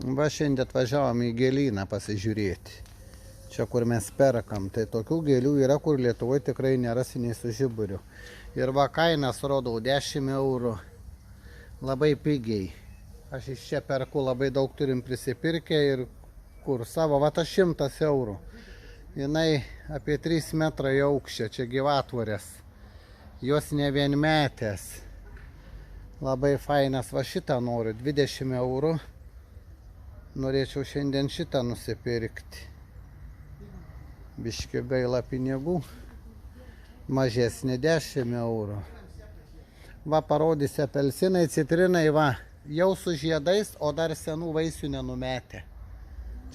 Va šiandien atvažiavom į gėlyną pasižiūrėti. Čia kur mes perkam, tai tokių gėlių yra, kur Lietuvoje tikrai nerasi nei su žiburiu. Ir va kainas rodau 10 eurų. Labai pigiai. Aš iš čia perku, labai daug turim prisipirkę ir kur savo, va tas 100 eurų. Jinai apie 3 metrai aukščio, čia gyvatvorės. Jos ne vienmetės. Labai fainas, va šitą noriu, 20 eurų. Norėčiau šiandien šitą nusipirkti. Biški gaila pinigų. Mažesnė 10 eurų. Va parodysi apelsinai, citrinai, va. Jau su žiedais, o dar senų vaisių nenumetė.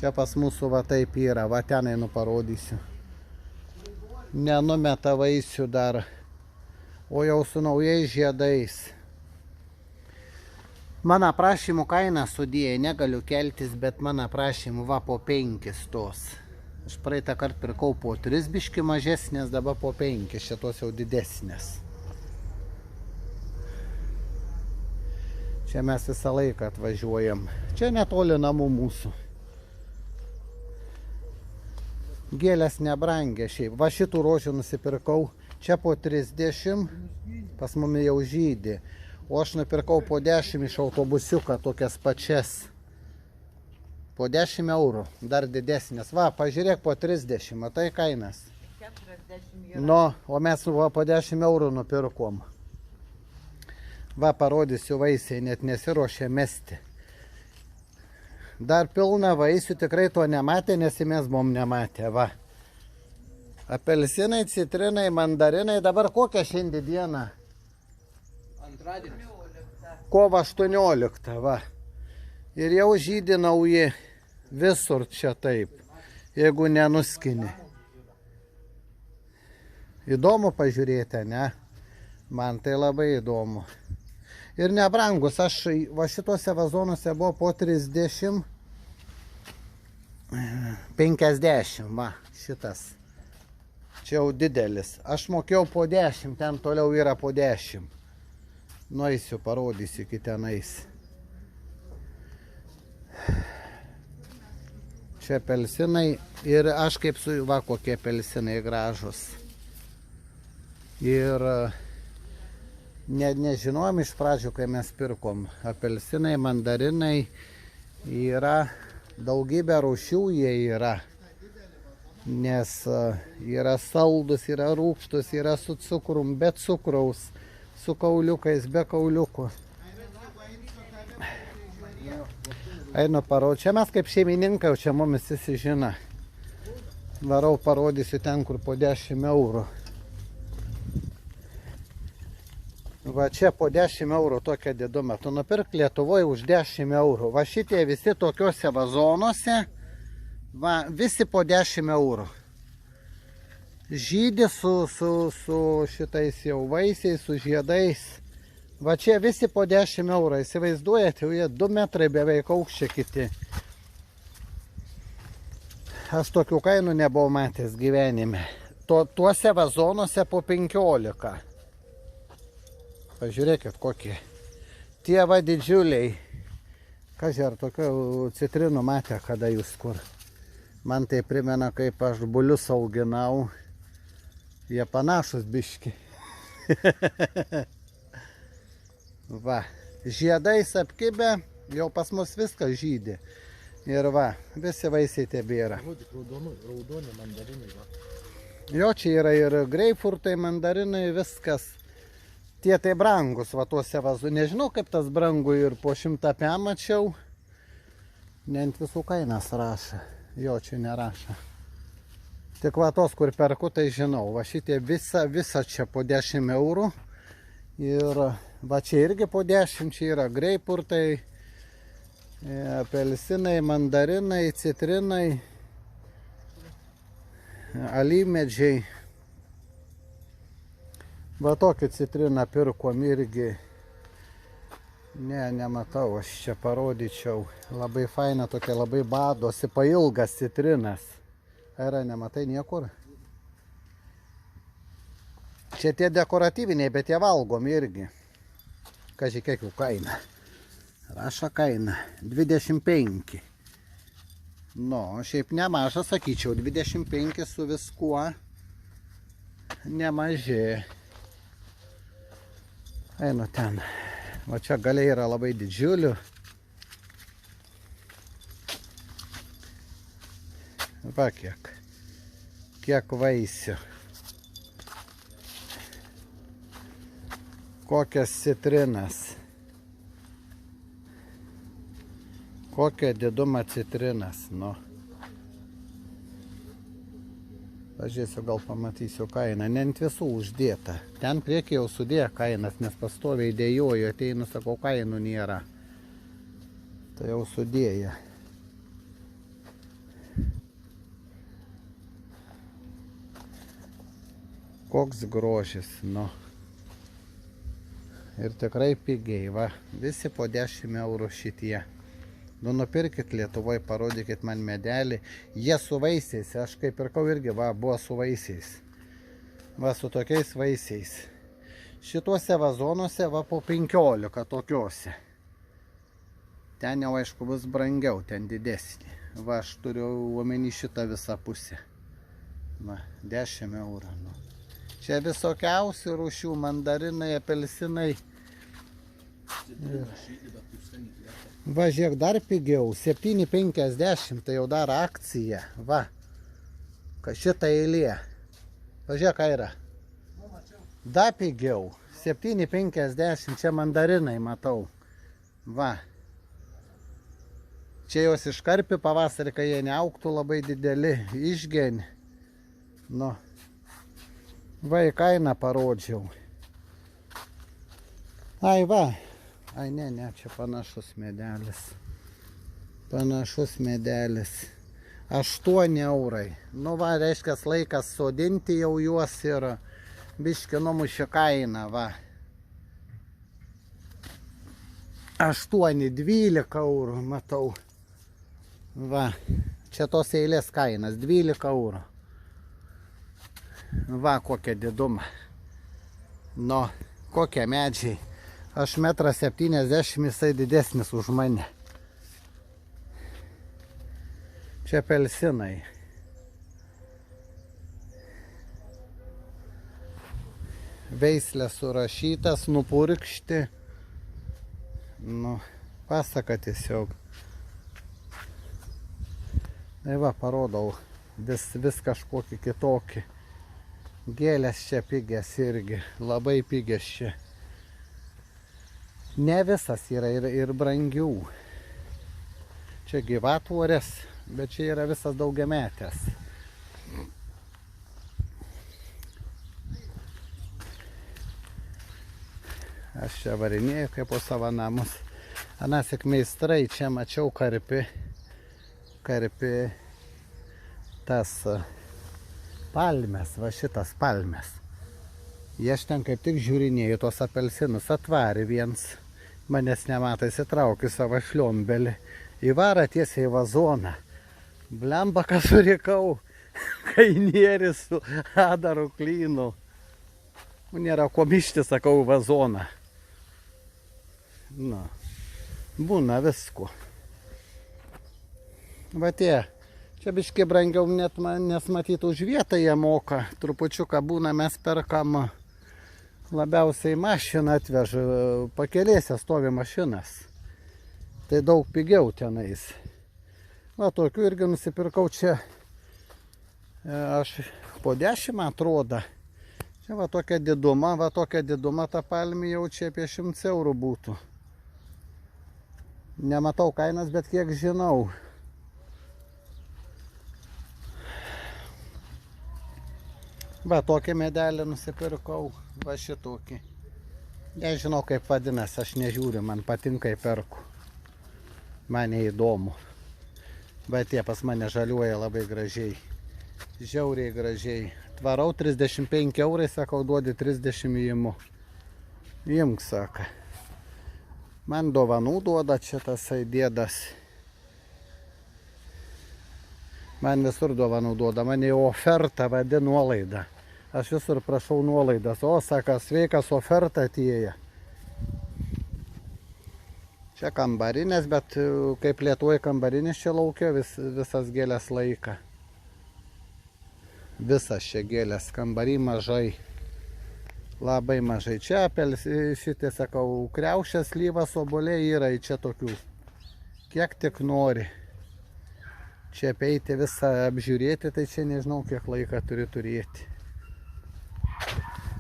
Čia pas mūsų va taip yra, va tenai nuparodysiu. Nenumeta vaisių dar, o jau su naujais žiedais. Mano prašymų kainą sudėję, negaliu keltis, bet mano prašymų va po 5 tos. Aš praeitą kartą pirkau po 3 biški mažesnės, dabar po 5, šitos jau didesnės. Čia mes visą laiką atvažiuojam. Čia netoli namų mūsų. Gėlės nebrangia šiaip. Va šitų rožių nusipirkau. Čia po 30, pas mumi jau žydė. O aš nupirkau po 10 iš autobusiuką tokias pačias. Po 10 eurų, dar didesnės. Va, pažiūrėk po 30, matai kainas. 40 eurų. Nu, o mes va, po 10 eurų nupirkom. Va, parodysiu vaisiai, net nesiruošė mesti. Dar pilna vaisių, tikrai to nematė, nes mes buvom nematę, va. Apelsinai, citrinai, mandarinai, dabar kokią šiandien dieną? Antradienis. Kovo 18, va. Ir jau žydi nauji visur čia taip, jeigu nenuskini. Įdomu pažiūrėti, ne? Man tai labai įdomu. Ir nebrangus, aš va šituose vazonuose buvo po 30, 50, va, šitas. Čia jau didelis. Aš mokėjau po 10, ten toliau yra po 10. Nueisiu, parodysiu iki tenais. Čia apelsinai ir aš kaip su, va, kokie apelsinai gražus. Ir nežinojom iš pradžių, kai mes pirkom. Apelsinai, mandarinai yra, daugybė rūšių jie yra. Nes yra saldus, yra rūgštus, yra su cukrum, be cukraus. Su kauliukais, be kauliukų. Einu parodžiu. Čia mes kaip šeimininkai, čia mumis visi žino. Varau parodysiu ten, kur po 10 eurų. Va čia po 10 eurų tokia diduma. Tu nupirk Lietuvoje už 10 eurų. Va šitie visi tokiuose vazonuose. Va visi po 10 eurų. Žydė su šitais jau vaisiais, su žiedais. Va čia visi po 10 eurų. Įsivaizduojate, jau jie 2 metrai beveik aukščia kiti. Aš tokių kainų nebuvau matęs gyvenime. Tuose vazonuose po 15. Pažiūrėkit kokie. Tie va didžiuliai. Kažkai ar tokių citrinų matė, kada jūs kur. Man tai primena, kaip aš bulius auginau. Jie panašus biški. Va, žiedais apkibę, jau pas mus viskas žydė. Ir va, visi vaisiai tebėra. Raudoni mandarinai, va. Jo, čia yra ir greipfurtai, mandarinai, viskas. Tie tai brangus, va tuose vazu. Nežinau, kaip tas brangu ir po 100 mačiau. Ne ant visų kainas rašo. Jo, čia nerašo. Tik va tos, kur perku, tai žinau. Va šitie visa čia po 10 eurų. Ir va čia irgi po 10, čia yra greipfurtai, apelsinai, mandarinai, citrinai, alyvmedžiai. Va tokį citriną pirkom irgi. Ne, nematau, aš čia parodyčiau. Labai faina tokia, labai badosi, pailgas citrinas. Ar nematai niekur? Čia tie dekoratyviniai, bet jie valgomi irgi. Kažkai kiek jų kaina. Rašo kaina 25. Nu, šiaip nemaža, sakyčiau, 25 su viskuo. Nemaži. Einu ten. O čia galiai yra labai didžiulių. Va kiek. Kiek vaisių. Kokias citrinas. Kokią didumą citrinas, nu. Pažiūrėsiu, gal pamatysiu kainą. Ne ant visų uždėta. Ten priekį jau sudėjo kainas, nes pastoviai dėjoju. Ateinu, sakau, kainų nėra. Tai jau sudėjo. Koks grožis, nu. Ir tikrai pigiai, va. Visi po 10 eurų šitie. Nu, nupirkit Lietuvoje, parodykit man medelį. Jie su vaisiais, aš kaip pirkau irgi, va, buvo su vaisiais. Va, su tokiais vaisiais. Šituose vazonuose, va, po 15 tokiuose. Ten jau, aišku, bus brangiau, ten didesnį. Va, aš turiu omeny šitą visą pusę. Va, 10 eurų, nu. Čia visokiausių rūšių, mandarinai, apelsinai. Va, žiūrėk, dar pigiau, 7,50, tai jau dar akcija, va, šitą eilė, va, žiūrėk, ką yra, dar pigiau, 7,50, čia mandarinai matau, va, čia jos iškarpi pavasarį, kai jie neaugtų labai dideli, išgeni, nu, va, į kainą parodžiau, ai, va. Ai, ne, čia panašus medelis. Panašus medelis. 8 eurai. Nu, va, reiškia, laikas sodinti jau juos ir biški numušė kainą, va. 8,12 eurų, matau. Va, čia tos eilės kainas, 12 eurų. Va, kokia diduma. Nu, kokie medžiai. Aš 1,70 m, jisai didesnis už mane. Čia apelsinai. Veislė surašytas, nupurkšti. Nu, pasaka tiesiog. Tai va, parodau vis kažkokį kitokį. Gėlės čia pigės irgi, labai pigės čia. Ne visas yra ir brangių. Čia gyvatvorės, bet čia yra visas daugiametės. Aš čia varinėjau kaip po savo namus. Anasik meistrai, čia mačiau karpi tas palmes, va šitas palmes. Jie aš ten kaip tik žiūrinėjau tos apelsinus, atvarė viens. Manęs nematai, įsitraukiu savo šliombelį. Įvarą tiesiai į vazoną. Blemba, ką surikau. Kainėris su adaru klynu. Nėra ko mišti, sakau, vazoną. Na, būna visko. Va tie, čia biškai brangiau net nes matyt už vietą jie moka. Trupučiuką būna mes perkam. Labiausiai mašiną atveža, pakelėse stovi mašinas. Tai daug pigiau tenais. Va, tokių irgi nusipirkau čia. Aš po 10 atrodo. Čia va tokia diduma ta palmė jau čia apie 100 eurų būtų. Nematau kainas, bet kiek žinau. Va, tokį medelį nusipirkau, va šitokį. Nežinau kaip vadinasi, aš nežiūriu, man patinka, perku. Man neįdomu. Va, tie pas mane žaliuoja labai gražiai. Žiauriai gražiai. Tvarau 35 eurai, sakau, duodi 30 įimu. Imk, saka. Man dovanų duoda čia tasai dėdas. Man visur dovanų duoda, man į ofertą vadina nuolaidą. Aš visur prašau nuolaidas. O, saka, sveikas, oferta atėję. Čia kambarinės, bet kaip Lietuvoje kambarinis čia laukia visas gėlės laiką. Visas čia gėlės, kambarį mažai. Labai mažai. Čia šitie, sakau, kriaušės, slyvas, obuoliai yra čia tokių. Kiek tik nori. Čia apeiti visą apžiūrėti, tai čia nežinau, kiek laiką turi turėti.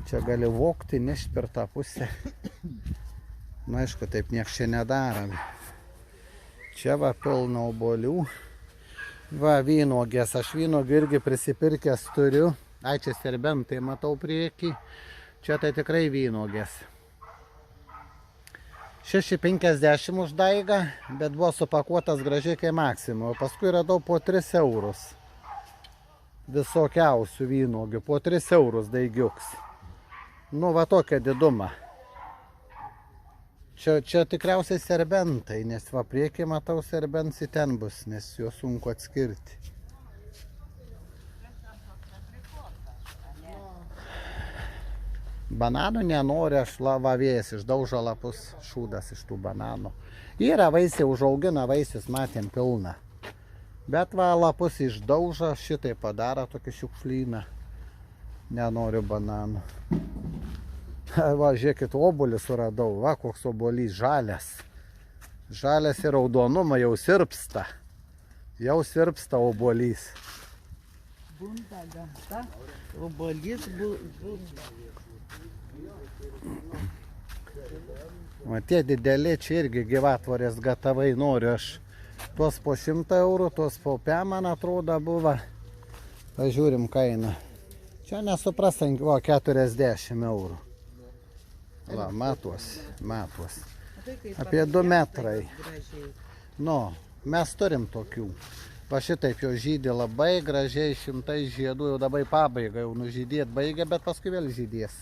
Čia gali vokti, nešti per tą pusę. Na, aišku, taip nieks čia nedarom. Čia va pilna obuolių. Va, vynuogės. Aš vynuogį irgi prisipirkęs turiu. Ai, čia serbentai matau priekį. Čia tai tikrai vynuogės. 6,50 už daigą, bet buvo supakuotas gražiai kaip Maximo. Paskui radau po 3 eurus. Visokiausių vynuogių. Po 3 eurus daigiuks. Nu, va tokia diduma. Čia tikriausiai serbentai, nes va priekį matau serbentai ten bus, nes juos sunku atskirti. Bananų nenori, aš vėjas išdaužo lapus, šūdas iš tų bananų. Yra vaisiai, užaugina vaisius, matėm pilną. Bet va lapus išdaužo, šitai padaro tokį šiukšlyną. Nenoriu bananų. Va, žiūrėkit, obuolį suradau. Va, koks obuolys, žalias. Žalias ir raudonumą jau sirpsta. Jau sirpsta obuolys. Bunda gamta, obuolys bunda. O tie dideli čia irgi gyvatvorės gatavai noriu aš. Tuos po 100 eurų, tuos po 5, man atrodo, buvo. Pažiūrim kainą. Čia nesuprastant, o 40 eurų. Va, matos. Apie 2 metrai. Nu, mes turim tokių. Va šitaip jau žydė labai gražiai, 100 žiedų, jau dabar pabaiga, jau nužydėt baigia, bet paskui vėl žydės.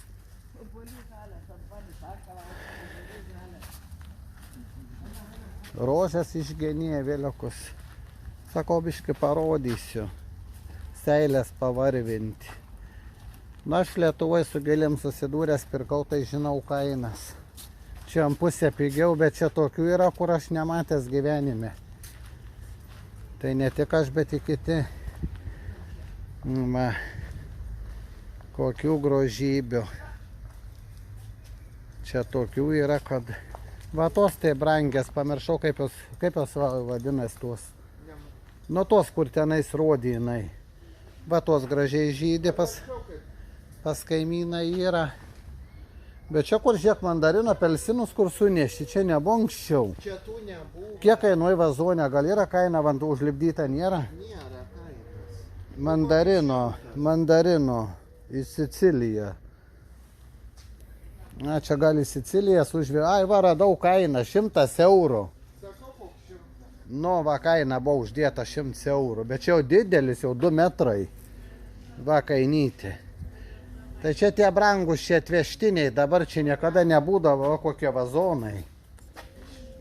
Rožės išgenė vėliukus. Sakau, biškai parodysiu. Seilės pavarvinti. Na, aš Lietuvoje su gėlėm susidūręs, pirkau, tai žinau kainas. Čia ant pusę pigiau, bet čia tokių yra, kur aš nematęs gyvenime. Tai ne tik aš, bet ir kiti. Va, kokių grožybių. Čia tokių yra, kad... Va, tos tai brangės, pamiršau, kaip jos vadinasi tos. Nu, tos, kur tenais rodynai. Va, tos gražiai žydė pas kaimyną yra. Bet čia, kur žiūrėk mandarino, apelsinus, kur suneši, čia nebuvo anksčiau. Čia tų nebuvo. Kiek kainuoja vazonė, gal yra kaina, vant užlipdyta nėra? Nėra kainos. Mandarino į Siciliją. Na, čia gal į Siciliją sužvė. Ai, va, radau kainą, 100 eurų. Sakau, koks 100. Nu, va, kaina buvo uždėta 100 eurų, bet čia jau didelis, jau 2 metrai. Va, kainytė. Tai čia tie brangus, čia atvežtiniai, dabar čia niekada nebūdavo, kokie vazonai.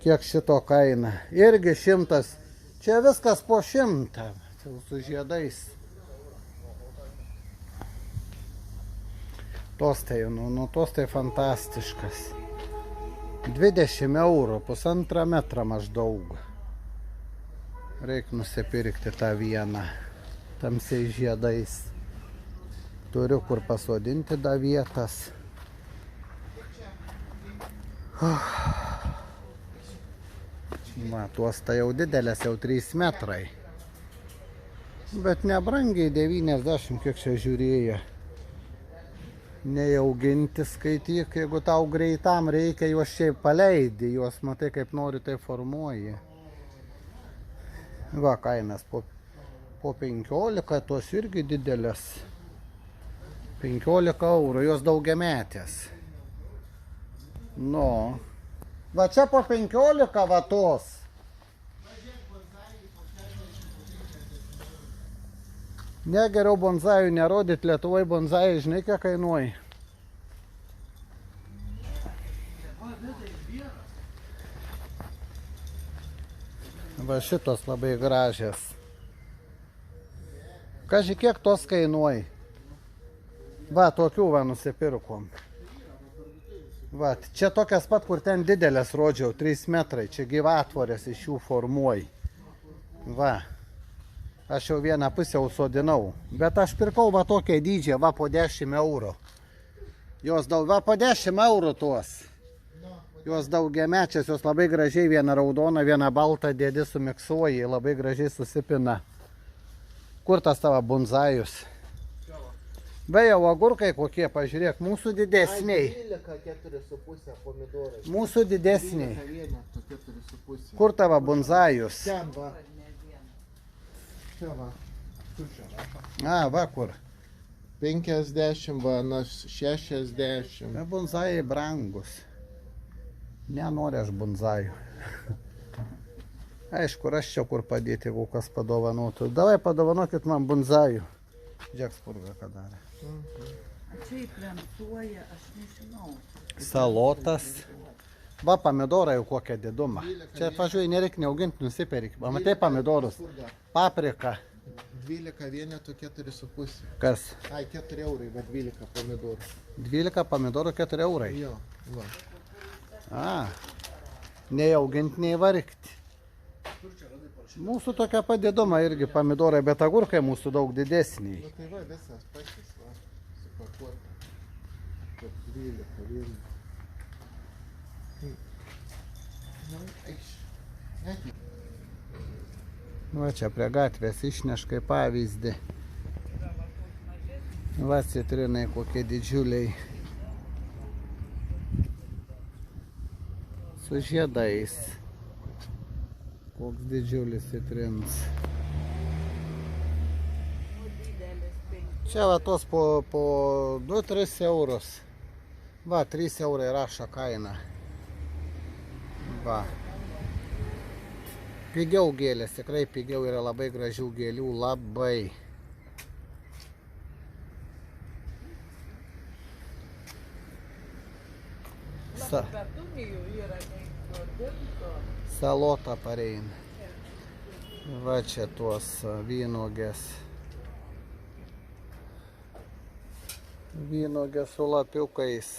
Kiek šito kaina? Irgi 100. Čia viskas po 100, su žiedais. Tos tai, tos tai fantastiškas. 20 eurų, 1,5 metrą maždaug. Reik nusipirkti tą vieną, tamsiai žiedais. Turiu kur pasodinti da vietas. Va, tuos tai jau didelės, jau 3 metrai. Bet nebrangiai 90, kiek čia žiūrėjo. Neauginti skaityk, jeigu tau greitam reikia, juos šiaip paleidi, juos matai kaip nori, tai formuoji. Va, kainas po 15, tos irgi didelės. 15 eurų, jos daugiametės. Nu, va čia po 15 va tos. Ne, geriau bonzajų nerodyt, Lietuvoje bonzajai, žinai, kiek kainuoja. Va šitos labai gražios. Kaži, kiek tos kainuoja? Va, tokių va nusipirkom. Va, čia tokias pat, kur ten didelės rodžiau, 3 metrai, čia gyvatvorės iš jų formuoji. Va, aš jau vieną pusę užsodinau, bet aš pirkau va tokią dydžią, va po 10 eurų. Jos daug, va po 10 eurų tuos. Jos daugiamečias, jos labai gražiai, viena raudona, viena balta, dėdi sumiksuoji, labai gražiai susipina. Kur tas tavo bunzajus? Beje, agurkai kokie, pažiūrėk, mūsų didesniai. 12,4,5 pomidorai. Mūsų didesniai. 4,5. Kur tavo bunzajus? Ten va. Čia va. Kur čia va? A, va kur. 50 va, na 60. Bunzajai brangus. Nenori aš bunzajų. Aišku, rasčiau kur padėti, jeigu kas padovanotų. Davai padovanokit man bunzajų. Džeks purga ką darė. Čia įplentuoja, aš nežinau. Salotas. Va, pomidorai jau kokią didumą. Čia, pažiūrėjau, nereikia neauginti, nusiperki. Matai pomidorus. Paprika. 12 vienetų 4,5. Kas? Ai, 4 eurai, bet 12 pomidorų. 12 pomidorų 4 eurai. Jo, va. A, nei auginti, nei vargti. Mūsų tokia padėdoma irgi pomidorai, bet agurkai mūsų daug didesniai. Nu tai va, visas pasis, va, supakuota. 12 vienetų. Va čia prie gatvės išneškai pavyzdį. Va citrinai kokie didžiuliai. Su žiedais. Koks didžiulis citrinas. Čia va tos po 2-3 eurus. Va, 3 eurai rašo kaina. Va. Pigiau gėlės, tikrai pigiau, yra labai gražių gėlių, labai. Salota pareina. Va čia tuos vynuogės. Vynuogės su lapiukais.